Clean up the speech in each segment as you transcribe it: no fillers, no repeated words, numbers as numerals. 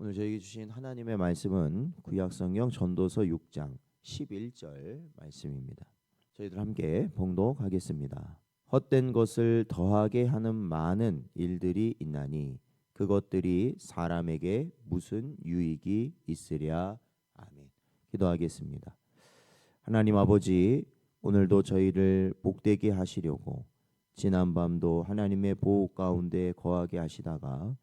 오늘 저에게 주신 하나님의 말씀은 구약성경 전도서 6장 11절 말씀입니다. 저희들 함께 봉독하겠습니다. 헛된 것을 더하게 하는 많은 일들이 있나니 그것들이 사람에게 무슨 유익이 있으랴. 아멘. 기도하겠습니다. 하나님 아버지, 오늘도 저희를 복되게 하시려고 지난밤도 하나님의 보호 가운데 거하게 하시다가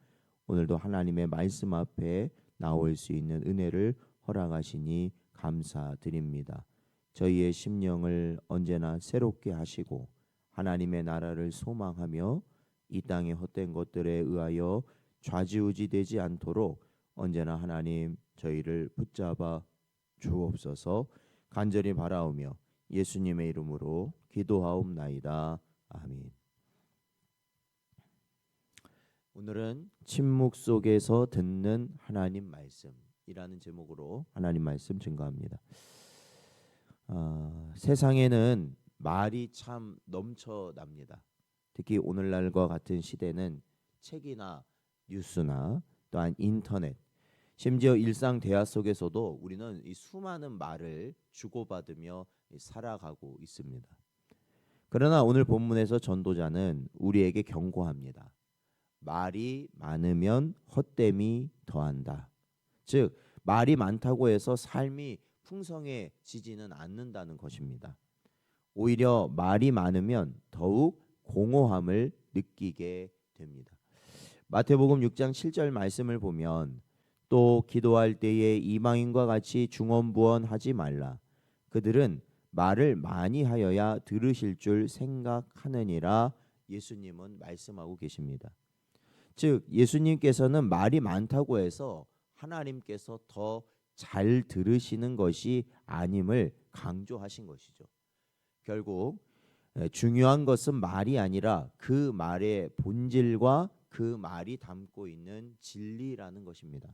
오늘도 하나님의 말씀 앞에 나올 수 있는 은혜를 허락하시니 감사드립니다. 저희의 심령을 언제나 새롭게 하시고 하나님의 나라를 소망하며 이 땅의 헛된 것들에 의하여 좌지우지되지 않도록 언제나 하나님 저희를 붙잡아 주옵소서. 간절히 바라오며 예수님의 이름으로 기도하옵나이다. 아멘. 오늘은 침묵 속에서 듣는 하나님 말씀이라는 제목으로 하나님 말씀 증거합니다. 세상에는 말이 참 넘쳐납니다. 특히 오늘날과 같은 시대는 책이나 뉴스나 또한 인터넷, 심지어 일상 대화 속에서도 우리는 이 수많은 말을 주고받으며 살아가고 있습니다. 그러나 오늘 본문에서 전도자는 우리에게 경고합니다. 말이 많으면 헛됨이 더한다. 즉 말이 많다고 해서 삶이 풍성해지지는 않는다는 것입니다. 오히려 말이 많으면 더욱 공허함을 느끼게 됩니다. 마태복음 6장 7절 말씀을 보면 또 기도할 때에 이방인과 같이 중언부언하지 말라. 그들은 말을 많이 하여야 들으실 줄 생각하느니라. 예수님은 말씀하고 계십니다. 즉 예수님께서는 말이 많다고 해서 하나님께서 더 잘 들으시는 것이 아님을 강조하신 것이죠. 결국 중요한 것은 말이 아니라 그 말의 본질과 그 말이 담고 있는 진리라는 것입니다.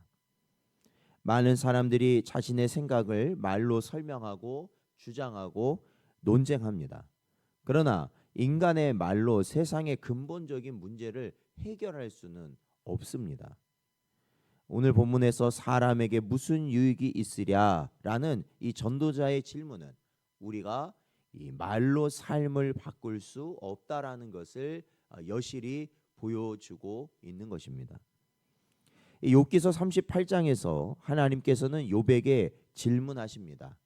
많은 사람들이 자신의 생각을 말로 설명하고 주장하고 논쟁합니다. 그러나 인간의 말로 세상의 근본적인 문제를 해결할 수는 없습니다. 오늘 본문에서 사람에게 무슨 유익이 있으랴라는 이 전도자의 질문은 우리가 이 말로 삶을 바꿀 수 없다라는 것을 여실히 보여주고 있는 것입니다. 욥기서 38장에서 하나님께서는 욥에게 질문하십니다.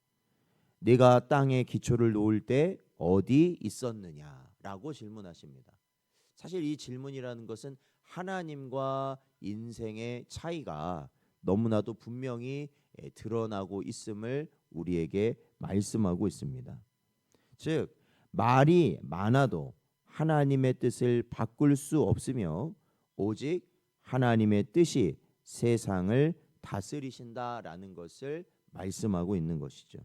네가 땅에 기초를 놓을 때 어디 있었느냐라고 질문하십니다. 사실 이 질문이라는 것은 하나님과 인생의 차이가 너무나도 분명히 드러나고 있음을 우리에게 말씀하고 있습니다. 즉 말이 많아도 하나님의 뜻을 바꿀 수 없으며 오직 하나님의 뜻이 세상을 다스리신다라는 것을 말씀하고 있는 것이죠.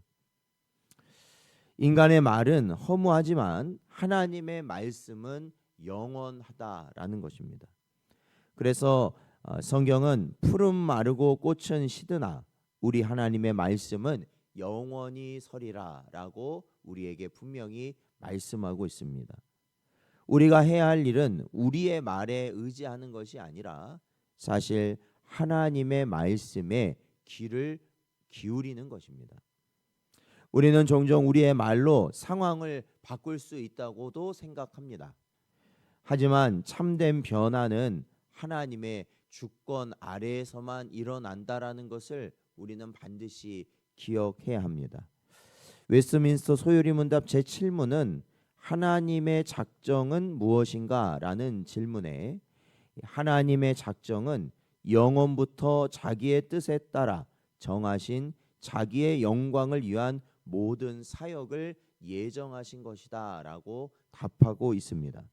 인간의 말은 허무하지만 하나님의 말씀은 영원하다라는 것입니다. 그래서 성경은 푸른 마르고 꽃은 시드나 우리 하나님의 말씀은 영원히 서리라라고 우리에게 분명히 말씀하고 있습니다. 우리가 해야 할 일은 우리의 말에 의지하는 것이 아니라 사실 하나님의 말씀에 귀를 기울이는 것입니다. 우리는 종종 우리의 말로 상황을 바꿀 수 있다고도 생각합니다. 하지만 참된 변화는 하나님의 주권 아래에서만 일어난다라는 것을 우리는 반드시 기억해야 합니다. 웨스트민스터 소요리 문답 제7문은 하나님의 작정은 무엇인가? 라는 질문에 하나님의 작정은 영원부터 자기의 뜻에 따라 정하신 자기의 영광을 위한 모든 사역을 예정하신 것이다 라고 답하고 있습니다.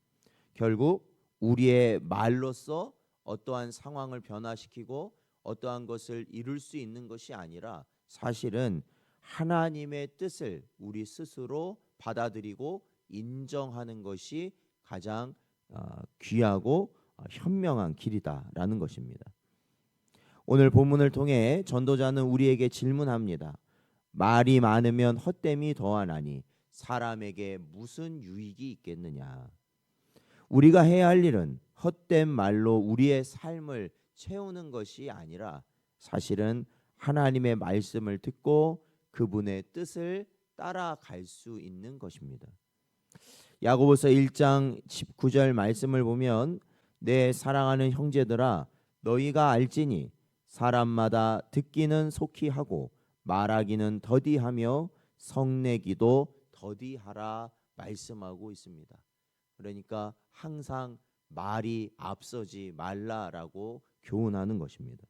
결국 우리의 말로써 어떠한 상황을 변화시키고 어떠한 것을 이룰 수 있는 것이 아니라 사실은 하나님의 뜻을 우리 스스로 받아들이고 인정하는 것이 가장 귀하고 현명한 길이다라는 것입니다. 오늘 본문을 통해 전도자는 우리에게 질문합니다. 말이 많으면 헛됨이 더하나니 사람에게 무슨 유익이 있겠느냐. 우리가 해야 할 일은 헛된 말로 우리의 삶을 채우는 것이 아니라 사실은 하나님의 말씀을 듣고 그분의 뜻을 따라갈 수 있는 것입니다. 야고보서 1장 19절 말씀을 보면 내 사랑하는 형제들아 너희가 알지니 사람마다 듣기는 속히 하고 말하기는 더디하며 성내기도 더디하라 말씀하고 있습니다. 그러니까 항상 말이 앞서지 말라라고 교훈하는 것입니다.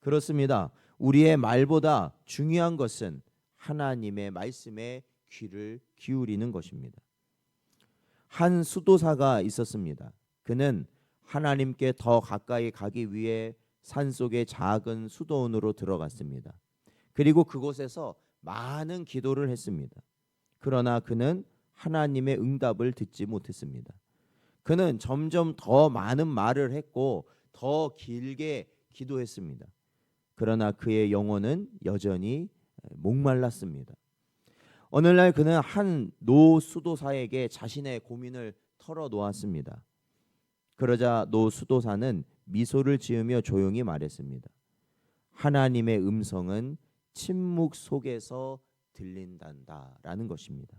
그렇습니다. 우리의 말보다 중요한 것은 하나님의 말씀에 귀를 기울이는 것입니다. 한 수도사가 있었습니다. 그는 하나님께 더 가까이 가기 위해 산속의 작은 수도원으로 들어갔습니다. 그리고 그곳에서 많은 기도를 했습니다. 그러나 그는 하나님의 응답을 듣지 못했습니다. 그는 점점 더 많은 말을 했고 더 길게 기도했습니다. 그러나 그의 영혼은 여전히 목말랐습니다. 어느 날 그는 한 노수도사에게 자신의 고민을 털어놓았습니다. 그러자 노수도사는 미소를 지으며 조용히 말했습니다. 하나님의 음성은 침묵 속에서 들린단다라는 것입니다.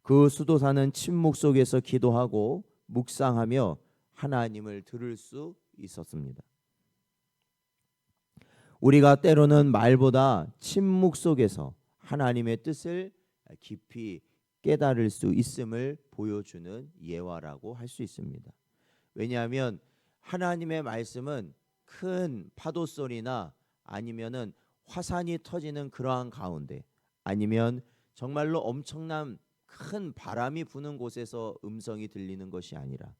그 수도사는 침묵 속에서 기도하고 묵상하며 하나님을 들을 수 있었습니다. 우리가 때로는 말보다 침묵 속에서 하나님의 뜻을 깊이 깨달을 수 있음을 보여주는 예화라고 할 수 있습니다. 왜냐하면 하나님의 말씀은 큰 파도 소리나 아니면은 화산이 터지는 그러한 가운데 아니면 정말로 엄청난 큰 바람이 부는 곳에서 음성이 들리는 것이 아니라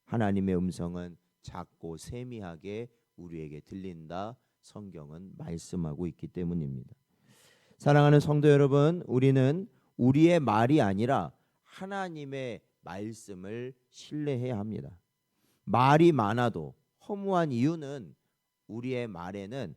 하나님의 음성은 작고 세미하게 우리에게 들린다. 성경은 말씀하고 있기 때문입니다. 사랑하는 성도 여러분, 우리는 우리의 말이 아니라 하나님의 말씀을 신뢰해야 합니다. 말이 많아도 허무한 이유는 우리의 말에는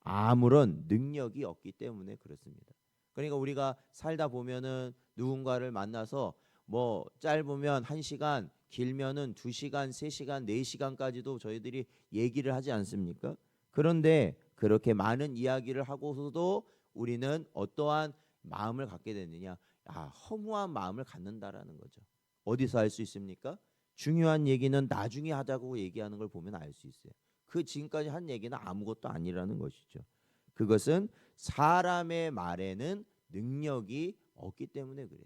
아무런 능력이 없기 때문에 그렇습니다. 그러니까 우리가 살다 보면은 누군가를 만나서 뭐 짧으면 1시간, 길면은 2시간, 3시간, 4시간까지도 저희들이 얘기를 하지 않습니까? 그런데 그렇게 많은 이야기를 하고서도 우리는 어떠한 마음을 갖게 되느냐? 허무한 마음을 갖는다라는 거죠. 어디서 알 수 있습니까? 중요한 얘기는 나중에 하자고 얘기하는 걸 보면 알 수 있어요. 그 지금까지 한 얘기는 아무것도 아니라는 것이죠. 그것은 사람의 말에는 능력이 없기 때문에 그래요.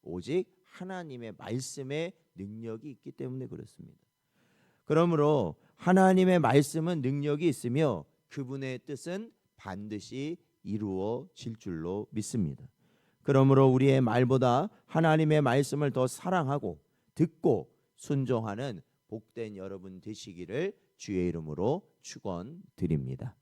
오직 하나님의 말씀에 능력이 있기 때문에 그렇습니다. 그러므로 하나님의 말씀은 능력이 있으며 그분의 뜻은 반드시 이루어질 줄로 믿습니다. 그러므로 우리의 말보다 하나님의 말씀을 더 사랑하고 듣고 순종하는 복된 여러분 되시기를 주의 이름으로 축원드립니다.